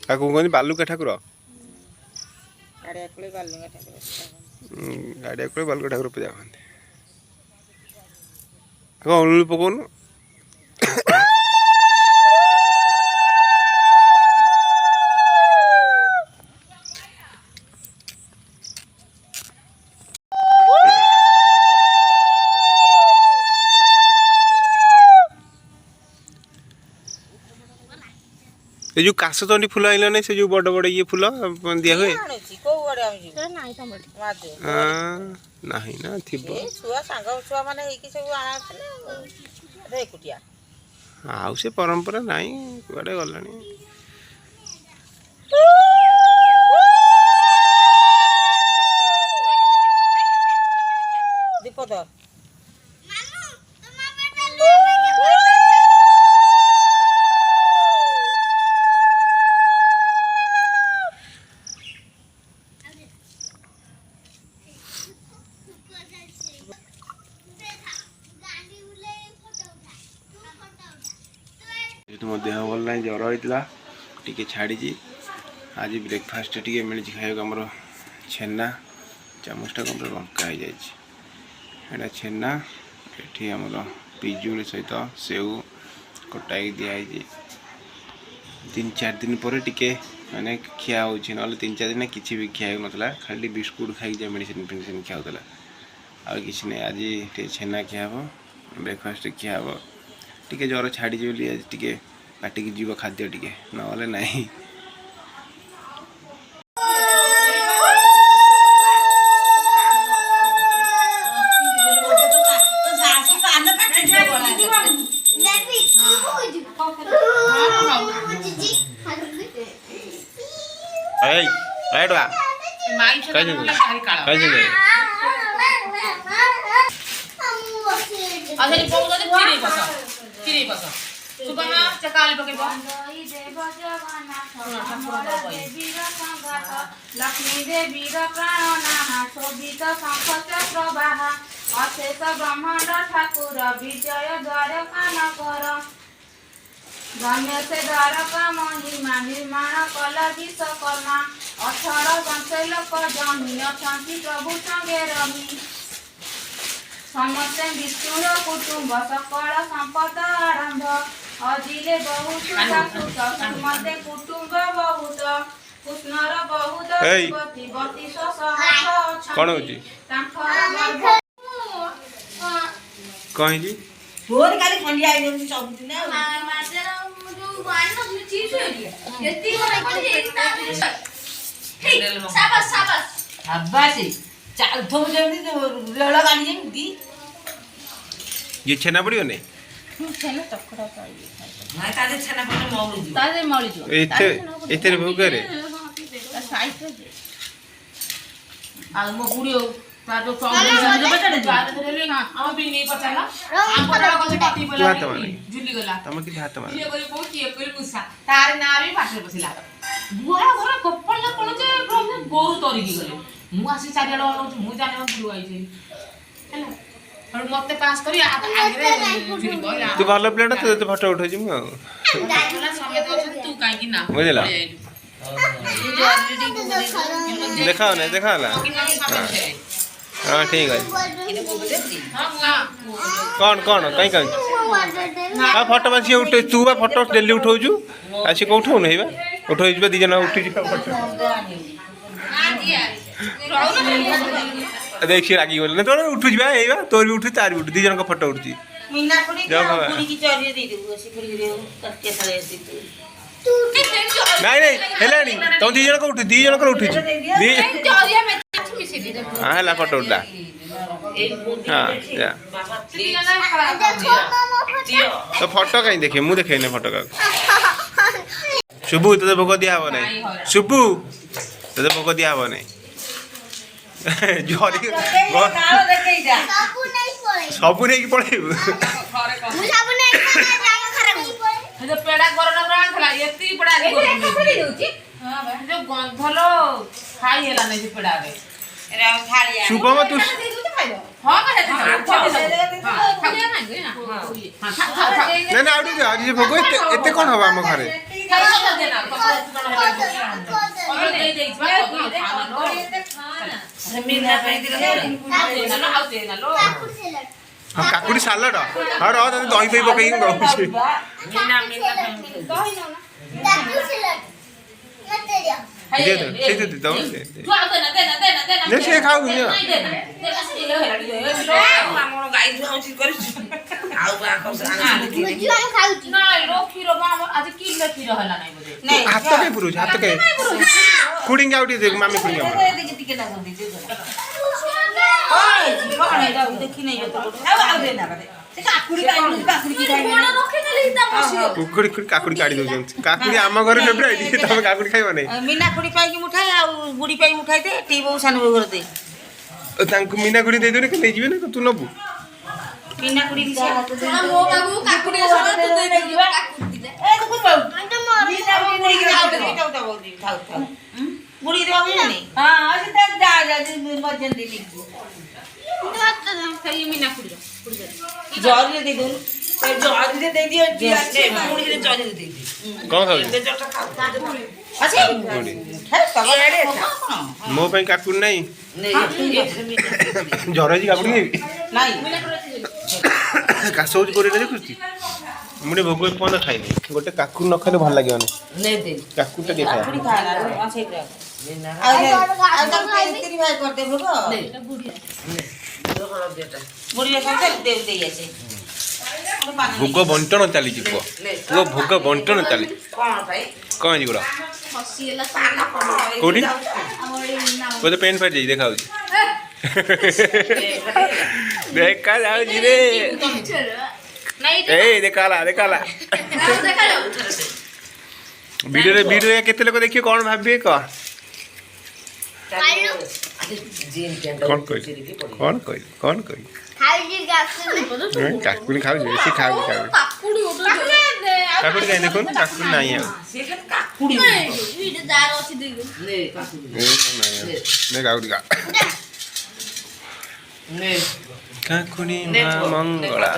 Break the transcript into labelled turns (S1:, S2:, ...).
S1: ତାକୁ କହନ୍ତି ବାଲୁକା ଠାକୁର।
S2: ଗାଡ଼ିଆ କୂଳେ ବାଲୁକା ଠାକୁର
S1: ଗାଡ଼ିଆ କୂଳେ ବାଲୁକା ଠାକୁର ପୂଜା କରନ୍ତି। କଣ ଅଳୁଳି ପକଉନୁ। ये जो काशतंडी फूल आइल नहीं से जो बड़ बड़ ये फूल दिया हुए नहीं ना थी आउ से परंपरा नहीं कुआडे गलानी।
S2: दीपद
S1: मो देह भल ना ज्वर होता टी छाड़ी आज ब्रेकफास्ट टी मिली खाइबा आमर छेना चामचटा कम लंका हो जाए छेना ये आमर पिजुली सहित सेव कटाई दिखाई 3-4 दिन पर टिके माने खिया हो 3-4 दिन किसी भी खिया ना खाली बिस्कुट खाई मेडिसिन फेडिसिन खाऊला आ किसी नहीं आज छेना खिया ब्रेकफास्ट खिया टी ज्वर छाड़ी आज टी पाटिक जीव खाद्य टी ना नहीं।
S3: लक्ष्मी देवी प्राणनाहा शोभित शंख चक्रवाह अशेष ब्रह्मांड ठाकुर विजय द्वारका नगर धन्य से द्वारका महिमा निर्माण कल विश्वकर्मा 18 गंसे लोक जमी अछंती प्रभु संगे रही समस्ते विष्णुर कुटुंब सकल संपद आरंभ अजिले बहुत सुमते कुटुंब बहुत कृष्णर बहुत युवती 32 सहस्र
S1: कौन होची कहीं जी
S2: तोर काली खंडिया आई जमी सब दिन
S3: माजर जो वान न चीज होली एती वाला कोन शाबाश शाबाश
S2: शाबाश चाल थम जमी लड़ गाड़ी जमी
S1: ये छेना पड़ियो ने
S3: छेना चकड़ा पाई
S2: माय कादे छेना पड़े मौली जी
S3: ताजे मौली जो
S1: एते भोगरे
S3: साइड रे
S2: आ मो गुड़ियो ता जो चौंगे जमी बेटा दे बात धरले ना आ भी नहीं पचाला आम पचाला कसे पाती बोला जुली गला
S1: तम कि हाथ मार
S2: ये कोई बहुत ये कोई गुस्सा तार ना भी पाछे बसिला बुआ घर कपल ना कोन जे प्रॉब्लम गोरु तरी गले मु आसी चारियाडो मु जाने बुलु आई जे हैला और मते पास करी आगे जुली बोला
S1: तू भलो प्लेट तो फोटो उठै छी मु
S2: समय तो तू काई कि ना
S1: बुझला देखा ना हाँ ठीक है कौन कौन कहीं कहीं हाँ फोटो बस उठे तू बा फोटो डेली उठाऊ आसी कौ उठाऊ नहीं उठे दी जन उठी देख सी रागी बोले तोर उठू जा तोर भी उठू तार भी उठू दी जन फोटो उठी नहीं नहीं हेलानी तुम दी जन को उठी दी जन को उठी हाँ है फोटो उठा हाँ जा तो फोटो कहीं देखे मुझे देखे फोटो का शुभु तो भोग दिया हम नहीं शुभु तो भोग दिया हम नहीं सबू नहीं पड़े
S2: पेड़ा गरम रांधला एती पेड़ा जो गंधलो खाई हेला नहीं जे पेड़ा रे एरा थालिया
S1: शुभम तू
S2: हां का
S1: ना ना आउडी आज भोग एते कोन हवा हम घरे
S2: ଖାଇବା ଦେନା କମଳ ଦେଇ ଦେଇ ମିନା ପାଇଁ ଦିନ ଆଉ ଦେନା लो
S1: କାକୁଡି ସାଲାଡ ହଁ ରହ ତତେ ଦହି ଫହି ପକେଇକି ଦଉଛି
S2: ମିନା ମିନା
S3: ଦହି ନଉନା ତାକୁ ସିଲେଟ ମତେ ଦିଅ
S1: दे दे से दे दे
S2: तू आ देना देना देना देना
S1: नहीं से खाऊ नहीं
S2: देना देना से ले हेला हमर गाई दुआउची करी आउ बा खस
S3: मुझे हम खाउची
S2: नहीं रो खीरो बा आज किलो खीरो हला नहीं बोले
S1: नहीं हाथ के पुरुष हाथ के कुडिंग आउट दे मामी कुडिंग आउट
S2: टिके ना दे दे
S4: ओए कौन है जाऊ देखी नहीं तो आउ देना बे से काकुड़ी की खाई
S3: कोण रखे देली ता बसियो
S1: कुकुड़ी कुड़ी काकुड़ी काढी दउछन काकुड़ी आम घर फेवरेट तमे काकुड़ी खाइबो नै
S4: मीना कुड़ी पाई की मुठाई आ गुड़ी पाई मुठाई दे टी बहु सान घर दे
S1: तांको मीना कुड़ी दे देने के ले जिवे ना तू नबु
S4: मीना कुड़ी की से
S3: सोना मो बाबू काकुड़ी सब तू दे दे काकुड़ी दे
S4: ए तो कुछ बहु
S3: हम तो मर
S4: मीना कुड़ी की खाओ दे तो तो बहु खाओ खाओ गुड़ी दे बहु नहीं हां आज तक जा जा मजन दे ली
S2: खाली मीना कुड़ी
S4: जॉरी दे दूं जॉरी दे दियो गुड़ी दे जॉरी दे दी
S1: कोन खाउ
S4: दे जटा खाओ अच्छे
S1: गुड़ी
S4: है सब एड़े
S1: मो पई काकुड़ी नै
S4: नहीं
S1: जरा जी काकुड़ी नै
S4: नहीं
S1: कासौज कोरे देखुची मुडे भोग पन खाइ नै गोटे काकुड़ी न खाले भल लागियो नै
S4: नहीं दे
S1: काकुड़ी दे खाय
S4: कुड़ी खाना अच्छे आ तक तेरी भाई कर दे भोग बुढ़िया सब दे दे ऐसे
S1: भोग बंटन चली जीवो वो भोग बंटन चली
S4: कौन भाई
S1: कौन जिगुड़ा
S3: फसिएला साला
S1: कोडी
S3: हमर नाम
S1: वो तो पेन फाट जाई देखाउ देखा जाऊ जी रे
S3: नहीं
S1: ए देखाला देखाला
S3: देखा लो
S1: वीडियो केते लोग देखियो कौन भाबिए क कौन कोई
S3: खाई जी गाछ
S1: काकुड़ी खाऊ बेसी खाऊ
S3: काकुड़ी उठो
S1: काकुड़ी काई देखो काकुड़ी नहीं है
S4: से काकुड़ी
S3: वीडियो दार अछि दिगो
S4: ले काकुड़ी
S1: नहीं काकुड़ी का
S4: ने
S1: काकुड़ी मां मंगला